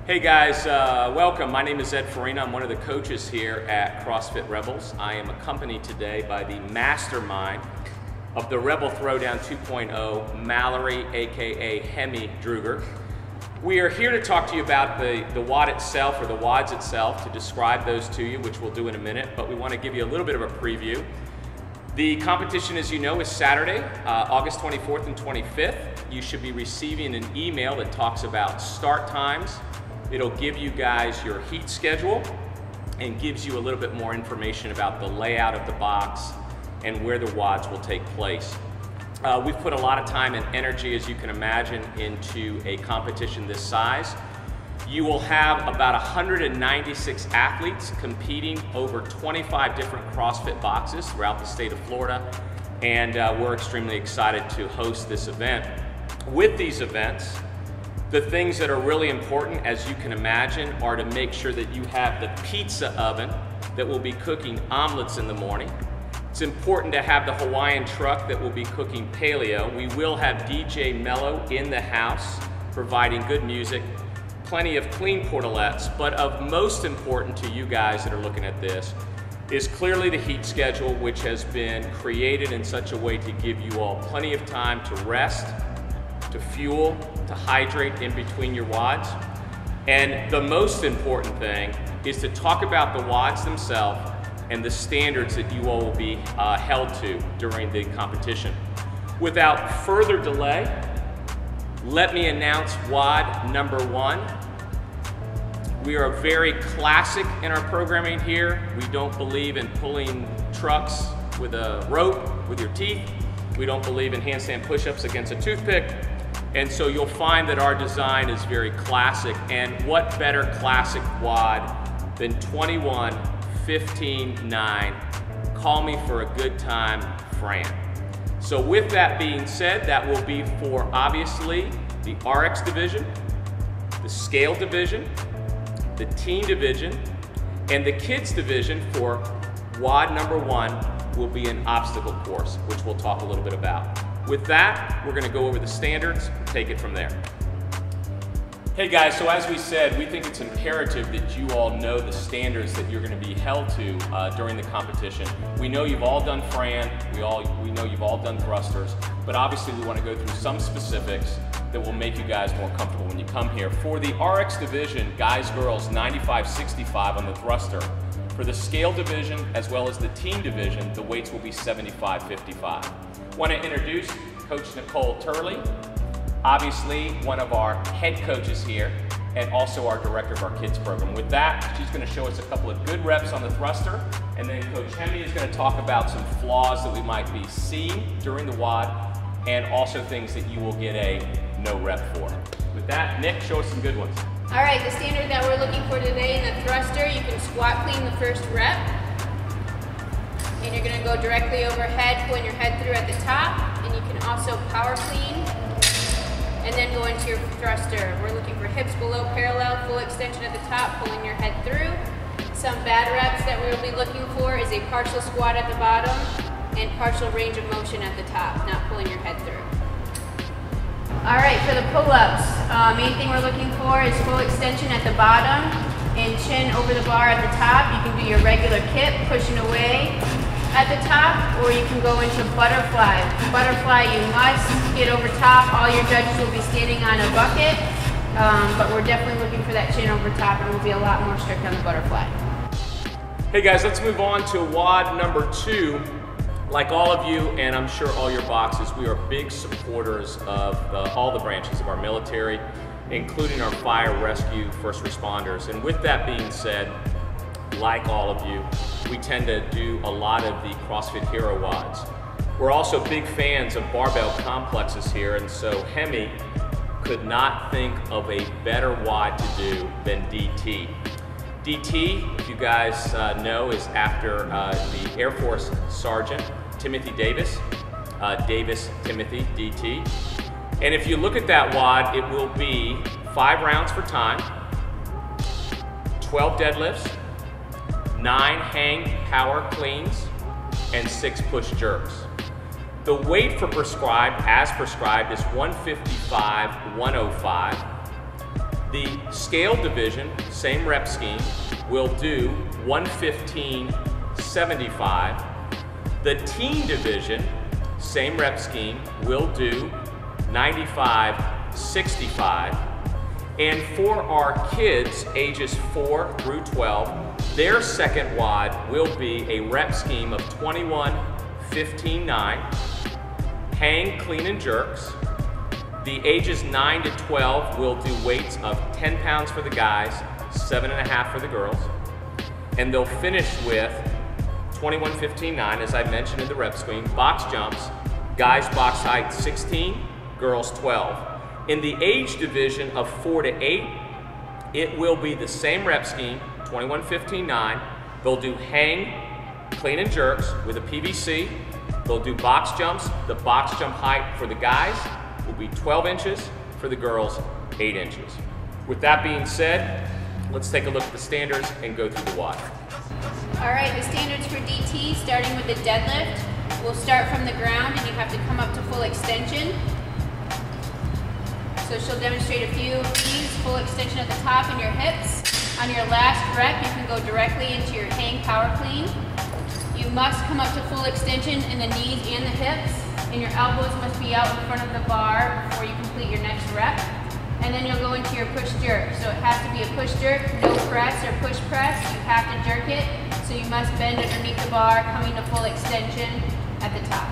Hey guys, welcome. My name is Ed Farina. I'm one of the coaches here at CrossFit Rebels. I am accompanied today by the mastermind of the Rebel Throwdown 2.0, Mallory, aka Hemi Druger. We are here to talk to you about the WOD itself, or the WODs itself, to describe those to you, which we'll do in a minute, but we want to give you a little bit of a preview. The competition, as you know, is Saturday, August 24th and 25th. You should be receiving an email that talks about start times. It'll give you guys your heat schedule and gives you a little bit more information about the layout of the box and where the WODs will take place. We've put a lot of time and energy, as you can imagine, into a competition this size. You will have about 196 athletes competing over 25 different CrossFit boxes throughout the state of Florida, and we're extremely excited to host this event. With these events, the things that are really important, as you can imagine, are to make sure that you have the pizza oven that will be cooking omelets in the morning. It's important to have the Hawaiian truck that will be cooking paleo. We will have DJ Mello in the house providing good music, plenty of clean portalettes, but of most important to you guys that are looking at this is clearly the heat schedule, which has been created in such a way to give you all plenty of time to rest, to fuel, to hydrate in between your WODs. And the most important thing is to talk about the WODs themselves and the standards that you all will be held to during the competition. Without further delay, let me announce WOD number 1. We are very classic in our programming here. We don't believe in pulling trucks with a rope with your teeth. We don't believe in handstand push-ups against a toothpick. And so you'll find that our design is very classic, and what better classic WOD than 21, 15, 9, call me for a good time, Fran. So with that being said, that will be for obviously the RX division, the scale division, the teen division, and the kids division for WOD number 1 will be an obstacle course, which we'll talk a little bit about. With that, we're going to go over the standards and take it from there. Hey guys, so as we said, we think it's imperative that you all know the standards that you're going to be held to during the competition. We know you've all done Fran, we know you've all done thrusters, but obviously we want to go through some specifics that will make you guys more comfortable when you come here. For the RX division, guys, girls, 95-65 on the thruster. For the scale division, as well as the teen division, the weights will be 75-55. Want to introduce Coach Nicole Turley, obviously one of our head coaches here, and also our director of our kids program. With that, she's going to show us a couple of good reps on the thruster, and then Coach Hemi is going to talk about some flaws that we might be seeing during the WOD, and also things that you will get a no rep for. With that, Nick, show us some good ones. All right, the standard that we're looking for today in the thruster, you can squat clean the first rep. And you're going to go directly overhead, pulling your head through at the top. And you can also power clean and then go into your thruster. We're looking for hips below parallel, full extension at the top, pulling your head through. Some bad reps that we'll be looking for is a partial squat at the bottom and partial range of motion at the top, not pulling your head through. All right, for the pull-ups, main thing we're looking for is full extension at the bottom and chin over the bar at the top. You can do your regular kip, pushing away at the top, or you can go into butterfly. Butterfly, you must get over top. All your judges will be standing on a bucket, but we're definitely looking for that chin over top, and we'll be a lot more strict on the butterfly. Hey guys, let's move on to WOD number 2. Like all of you, and I'm sure all your boxes, we are big supporters of all the branches of our military, including our fire, rescue, first responders. And with that being said, like all of you, we tend to do a lot of the CrossFit Hero WODs. We're also big fans of barbell complexes here, and so Hemi could not think of a better WOD to do than DT. DT, if you guys know, is after the Air Force Sergeant Timothy Davis. Davis Timothy, DT. And if you look at that WOD, it will be 5 rounds for time, 12 deadlifts, 9 hang power cleans, and 6 push jerks. The weight for prescribed, as prescribed, is 155, 105. The scale division, same rep scheme, will do 115-75. The teen division, same rep scheme, will do 95-65. And for our kids ages 4 through 12, their second WOD will be a rep scheme of 21-15-9, hang, clean, and jerks. The ages 9 to 12 will do weights of 10 pounds for the guys, 7.5 for the girls. And they'll finish with 21-15-9, as I mentioned in the rep scheme, box jumps, guys box height 16, girls 12. In the age division of 4 to 8, it will be the same rep scheme, 21-15-9. They'll do hang, clean, and jerks with a PVC. They'll do box jumps. The box jump height for the guys will be 12 inches, for the girls, 8 inches. With that being said, let's take a look at the standards and go through the WOD. All right, the standards for DT, starting with the deadlift. We'll start from the ground and you have to come up to full extension. So she'll demonstrate a few of these, full extension at the top in your hips. On your last rep, you can go directly into your hang power clean. You must come up to full extension in the knees and the hips, and your elbows must be out in front of the bar before you complete your next rep. And then you'll go into your push jerk. So it has to be a push jerk, no press or push press. You have to jerk it, so you must bend underneath the bar, coming to full extension at the top.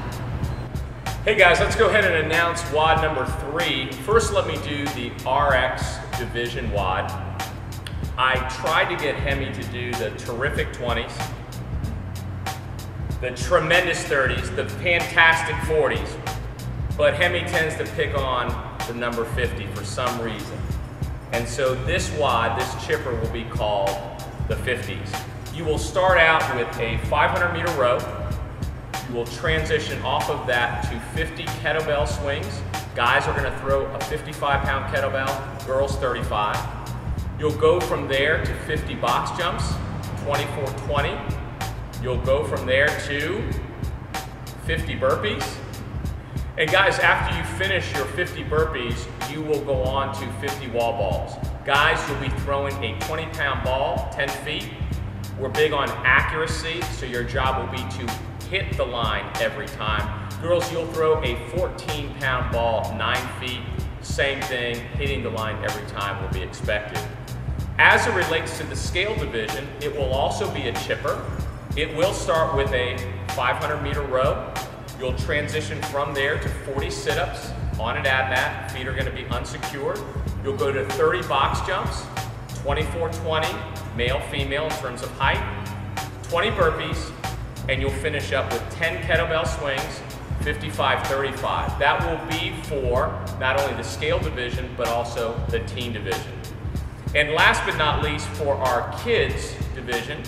Hey guys, let's go ahead and announce WOD number 3. First, let me do the RX division WOD. I tried to get Hemi to do the terrific 20s, the tremendous 30s, the fantastic 40s, but Hemi tends to pick on the number 50 for some reason. And so this WOD, this chipper, will be called the 50s. You will start out with a 500-meter row. You will transition off of that to 50 kettlebell swings. Guys are gonna throw a 55-pound kettlebell, girls 35. You'll go from there to 50 box jumps, 24-20. You'll go from there to 50 burpees. And guys, after you finish your 50 burpees, you will go on to 50 wall balls. Guys, you'll be throwing a 20-pound ball, 10 feet. We're big on accuracy, so your job will be to hit the line every time. Girls, you'll throw a 14-pound ball, 9 feet. Same thing, hitting the line every time will be expected. As it relates to the scale division, it will also be a chipper. It will start with a 500-meter row. You'll transition from there to 40 sit-ups on an ab mat. Feet are going to be unsecured. You'll go to 30 box jumps, 24-20, male, female in terms of height, 20 burpees, and you'll finish up with 10 kettlebell swings, 55-35. That will be for not only the scale division, but also the teen division. And last but not least, for our kids division,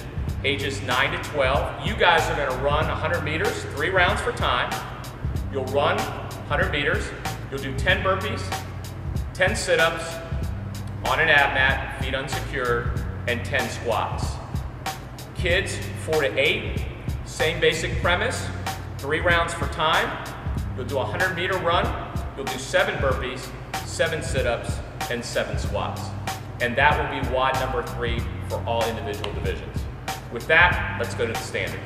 ages 9 to 12, you guys are gonna run 100 meters, 3 rounds for time. You'll run 100 meters, you'll do 10 burpees, 10 sit-ups on an ab mat, feet unsecured, and 10 squats. Kids 4 to 8, same basic premise, 3 rounds for time. You'll do a 100-meter run, you'll do 7 burpees, 7 sit-ups, and 7 squats. And that will be WOD number 3 for all individual divisions. With that, let's go to the standards.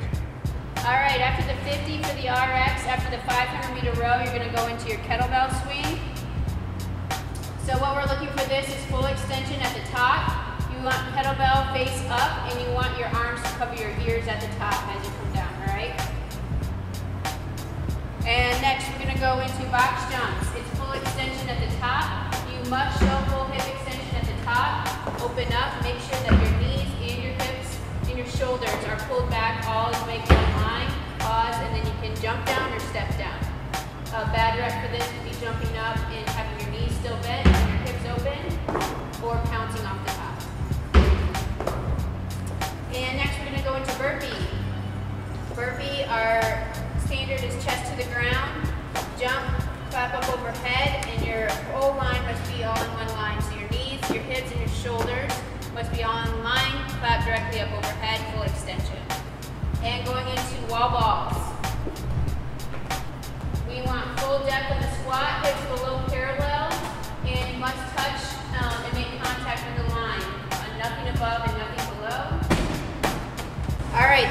All right, after the 50 for the RX, after the 500-meter row, you're gonna go into your kettlebell swing. So what we're looking for this is full extension at the top. You want kettlebell face up, and you want your arms to cover your ears at the top as you come down, all right? And next, we're gonna go into box jumps. It's full extension at the top. You must show full hip extension at the top. Open up, make sure that your knees and your hips and your shoulders are pulled back, all to make one line. Pause, and then you can jump down or step down. A bad rep for this would be jumping up and having your knees still bent and your hips open, or pouncing off the top. And next we're gonna go into burpee. Burpee, our standard is chest to the ground, jump, clap up overhead, and your whole line must be all in one line. So your knees, your hips, and your shoulders must be all in line, clap directly up overhead, full extension. And going into wall balls. We want full depth in the squat, hips below parallel, and you must touch and make contact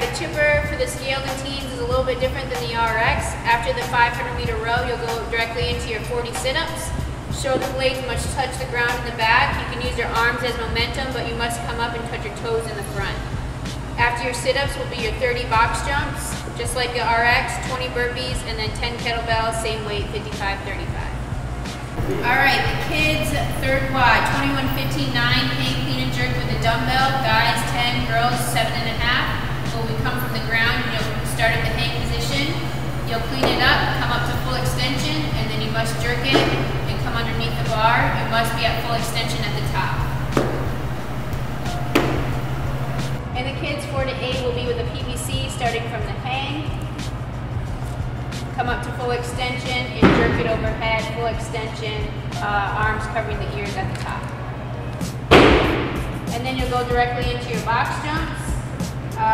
the chipper for the scaled and teens is a little bit different than the RX. After the 500-meter row, you'll go directly into your 40 sit-ups. Shoulder blades must touch the ground in the back. You can use your arms as momentum, but you must come up and touch your toes in the front. After your sit-ups will be your 30 box jumps, just like the RX, 20 burpees, and then 10 kettlebells, same weight, 55-35. All right, the kids, third quad, 21-15-9, hang, clean, and jerk with a dumbbell. Guys, 10, girls, 7.5. When we come from the ground, you'll start at the hang position. You'll clean it up, come up to full extension, and then you must jerk it and come underneath the bar. You must be at full extension at the top. And the kids 4 to 8 will be with a PVC starting from the hang. Come up to full extension and jerk it overhead, full extension, arms covering the ears at the top. And then you'll go directly into your box jumps. 9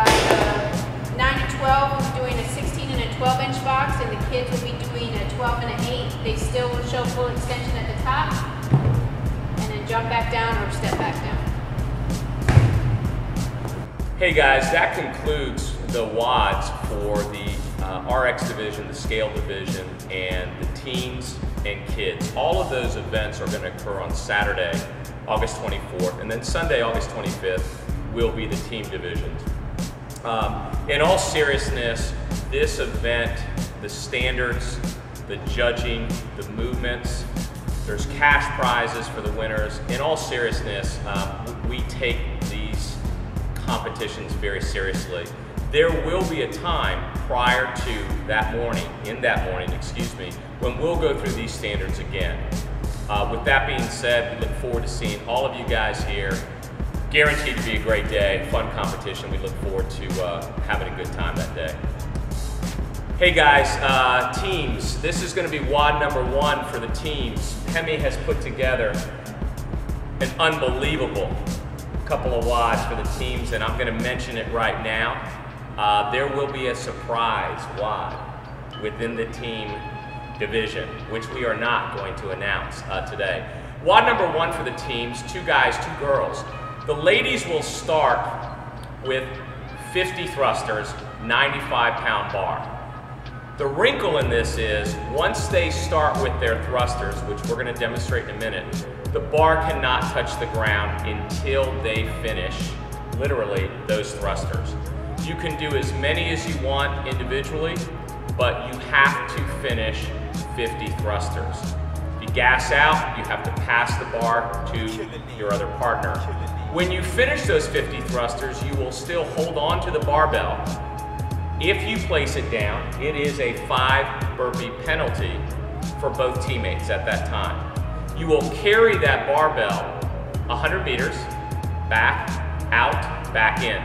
to 12 will be doing a 16 and a 12-inch box, and the kids will be doing a 12 and an 8. They still will show full extension at the top, and then jump back down or step back down. Hey guys, that concludes the WODs for the RX division, the scale division, and the teens and kids. All of those events are going to occur on Saturday, August 24th, and then Sunday, August 25th, will be the team divisions. In all seriousness, this event, the standards, the judging, the movements, there's cash prizes for the winners. In all seriousness, we take these competitions very seriously. There will be a time prior to that morning, when we'll go through these standards again. With that being said, we look forward to seeing all of you guys here. Guaranteed to be a great day, fun competition. We look forward to having a good time that day. Hey guys, teams, this is going to be WOD number 1 for the teams. Hemi has put together an unbelievable couple of WODs for the teams, and I'm going to mention it right now. There will be a surprise WOD within the team division, which we are not going to announce today. WOD number 1 for the teams, 2 guys, 2 girls. The ladies will start with 50 thrusters, 95-pound bar. The wrinkle in this is, once they start with their thrusters, which we're going to demonstrate in a minute, the bar cannot touch the ground until they finish, literally, those thrusters. You can do as many as you want individually, but you have to finish 50 thrusters. If you gas out, you have to pass the bar to your other partner. When you finish those 50 thrusters, you will still hold on to the barbell. If you place it down, it is a 5 burpee penalty for both teammates at that time. You will carry that barbell 100 meters, back, out, back in.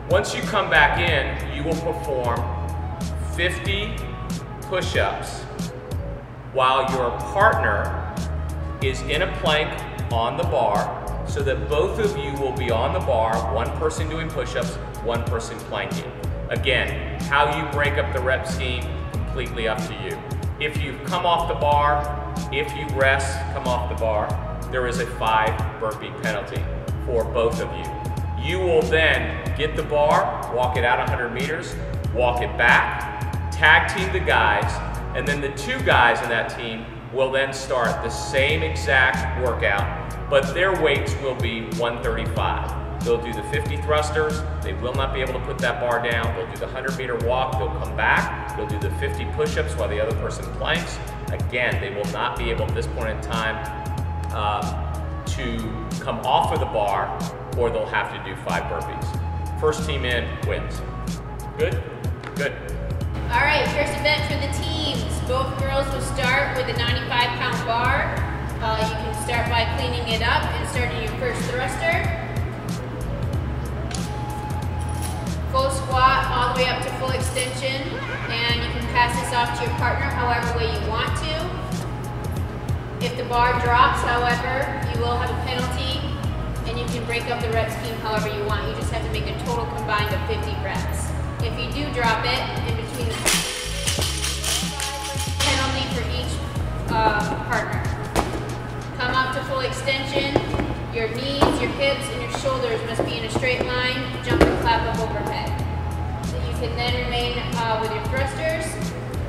Once you come back in, you will perform 50 push-ups while your partner is in a plank on the bar, so that both of you will be on the bar, one person doing push-ups, one person planking. Again, how you break up the rep scheme, completely up to you. If you come off the bar, if you rest, come off the bar, there is a 5 burpee penalty for both of you. You will then get the bar, walk it out 100 meters, walk it back, tag team the guys, and then the 2 guys in that team will then start the same exact workout, but their weights will be 135. They'll do the 50 thrusters, they will not be able to put that bar down, they'll do the 100-meter walk, they'll come back, they'll do the 50 push-ups while the other person planks. Again, they will not be able at this point in time to come off of the bar, or they'll have to do 5 burpees. First team in wins. Good? Good. All right, first event for the teams. Both girls will start with a 95-pound bar. You can start by cleaning it up and starting your first thruster. Full squat all the way up to full extension, and you can pass this off to your partner however way you want to. If the bar drops, however, you will have a penalty, and you can break up the rep scheme however you want. You just have to make a total combined of 50 reps. If you do drop it, in between the penalty for each partner. Come up to full extension. Your knees, your hips, and your shoulders must be in a straight line. Jump and clap up overhead. can then remain with your thrusters.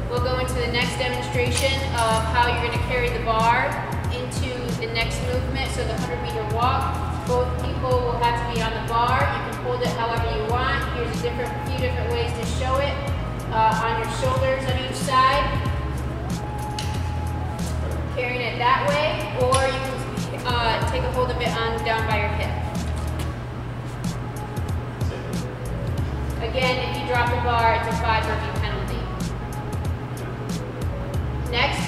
We'll go into the next demonstration of how you're going to carry the bar into the next movement. So the 100-meter walk, both people will have to be on the bar. You can hold it however you want. Here's a few different ways to show it. On your shoulders on each side, carrying it that way, or you can take a hold of it down by your hip. Again, if you drop the bar, it's a 5 burpee penalty. Next,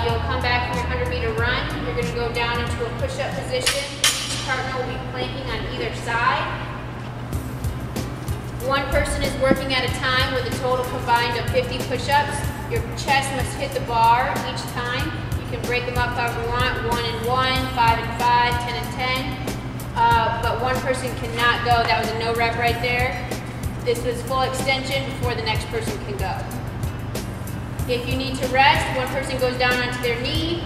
you'll come back from your 100-meter run. You're going to go down into a push-up position. Each partner will be planking on either side. One person is working at a time with a total combined of 50 push-ups. Your chest must hit the bar each time. You can break them up however you want, 1 and 1, 5 and 5, 10 and 10. But one person cannot go. That was a no rep right there. This was full extension before the next person can go. If you need to rest, one person goes down onto their knee.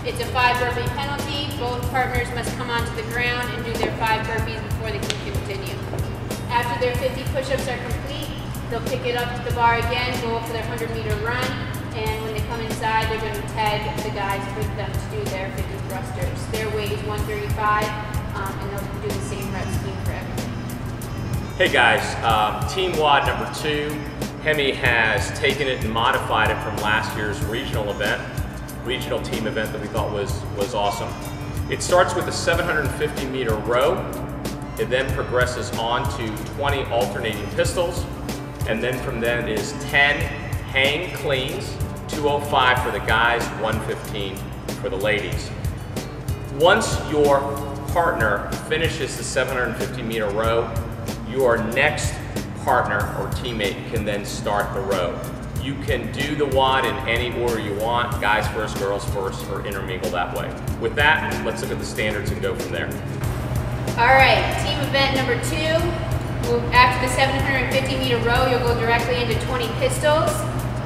It's a 5 burpee penalty. Both partners must come onto the ground and do their 5 burpees before they can continue. After their 50 push-ups are complete, they'll pick it up to the bar again, go for their 100-meter run, and when they come inside, they're going to tag the guys with them to do their 50 thrusters. Their weight is 135, and they'll do the same rep scheme for everything. Hey guys, Team Wod number 2. Hemi has taken it and modified it from last year's regional team event that we thought was awesome. It starts with a 750-meter row. It then progresses on to 20 alternating pistols, and then from then is 10 hang cleans, 205 for the guys, 115 for the ladies. Once your partner finishes the 750-meter row, your next partner or teammate can then start the row. You can do the WOD in any order you want, guys first, girls first, or intermingle that way. With that, let's look at the standards and go from there. All right, team event number 2. After the 750-meter row, you'll go directly into 20 pistols.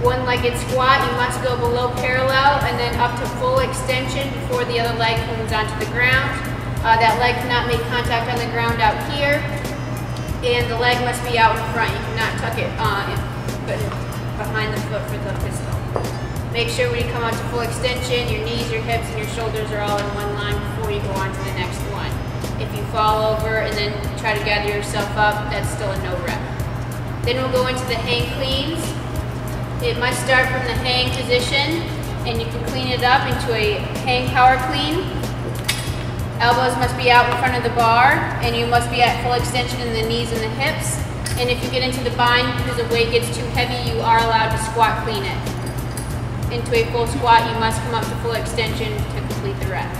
One-legged squat, you must go below parallel and then up to full extension before the other leg comes onto the ground. That leg cannot make contact on the ground out here, and the leg must be out in front. You cannot tuck it behind the foot for the pistol. Make sure when you come onto full extension, your knees, your hips, and your shoulders are all in one line before you go on to the next one. If you fall over and then try to gather yourself up, that's still a no rep. Then we'll go into the hang cleans. It must start from the hang position, and you can clean it up into a hang power clean. Elbows must be out in front of the bar, and you must be at full extension in the knees and the hips. And if you get into the bind because the weight gets too heavy, you are allowed to squat clean it. Into a full squat, you must come up to full extension to complete the rep.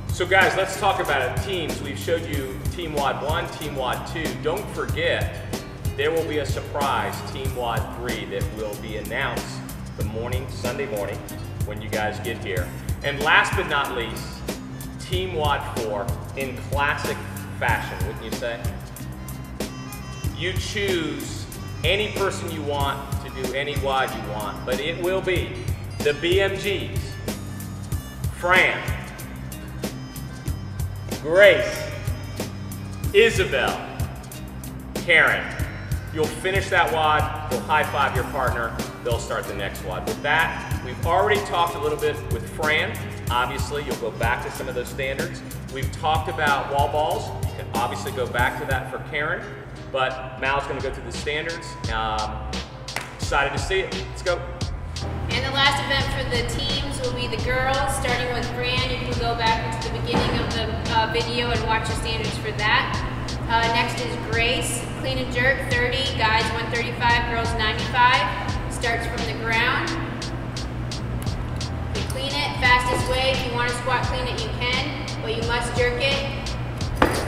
So guys, let's talk about it. Teams, we've showed you Team Wod 1, Team Wod 2. Don't forget, there will be a surprise Team Wod 3 that will be announced Sunday morning, when you guys get here. And last but not least, Team Wod 4 in classic fashion, wouldn't you say? You choose any person you want to do any WOD you want, but it will be the BMGs, Fran, Grace, Isabel, Karen. You'll finish that WOD, you'll high five your partner, they'll start the next WOD. With that, we've already talked a little bit with Fran. Obviously, you'll go back to some of those standards. We've talked about wall balls. You can obviously go back to that for Karen, but Mal's gonna go through the standards. Excited to see it, let's go. And the last event for the teams will be the girls, starting with Fran. You can go back into the beginning of the video and watch the standards for that. Next is Grace, clean and jerk, 30, guys 135, girls 95. Starts from the ground. You clean it, fastest way. If you want to squat clean it, you can, but you must jerk it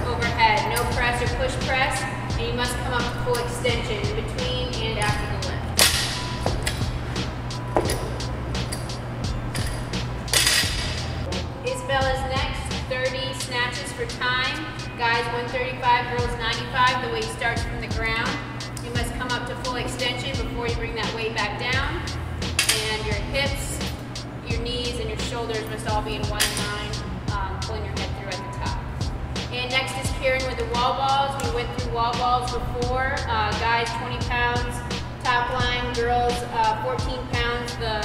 overhead. No press or push press, and you must come up to full extension in between and after the lift. Isabel is next, 30 snatches for time. Guys 135, girls 95. The weight starts from the ground. You must come up to full extension before you bring that weight back down. And your hips, your knees, and your shoulders must all be in one line, pulling your head through at the top. And next is Karen with the wall balls. We went through wall balls before. Guys 20 pounds, top line, girls 14 pounds, the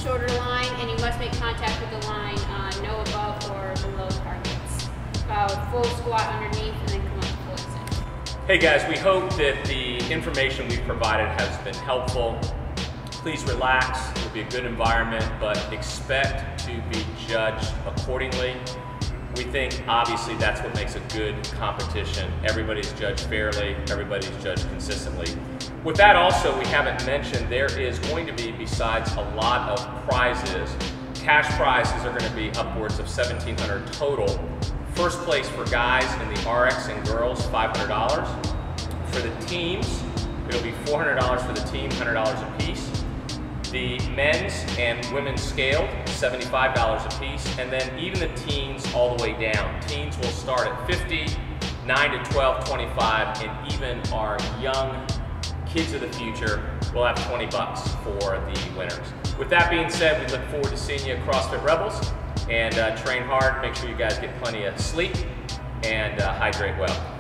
shorter line, and you must make contact with the line, no above or below targets. Full squat underneath and then come up full exit. Hey guys, we hope that the information we've provided has been helpful. Please relax, it'll be a good environment, but expect to be judged accordingly. We think obviously that's what makes a good competition. Everybody's judged fairly, everybody's judged consistently. With that also, we haven't mentioned there is going to be, besides a lot of prizes, cash prizes are going to be upwards of $1,700 total. First place for guys in the RX and girls, $500. For the teams, it'll be $400 for the team, $100 a piece. The men's and women's scaled, $75 a piece, and then even the teens all the way down. Teens will start at $50, 9 to 12, $25, and even our young kids of the future will have $20 for the winners. With that being said, we look forward to seeing you at CrossFit Rebels, and train hard. Make sure you guys get plenty of sleep and hydrate well.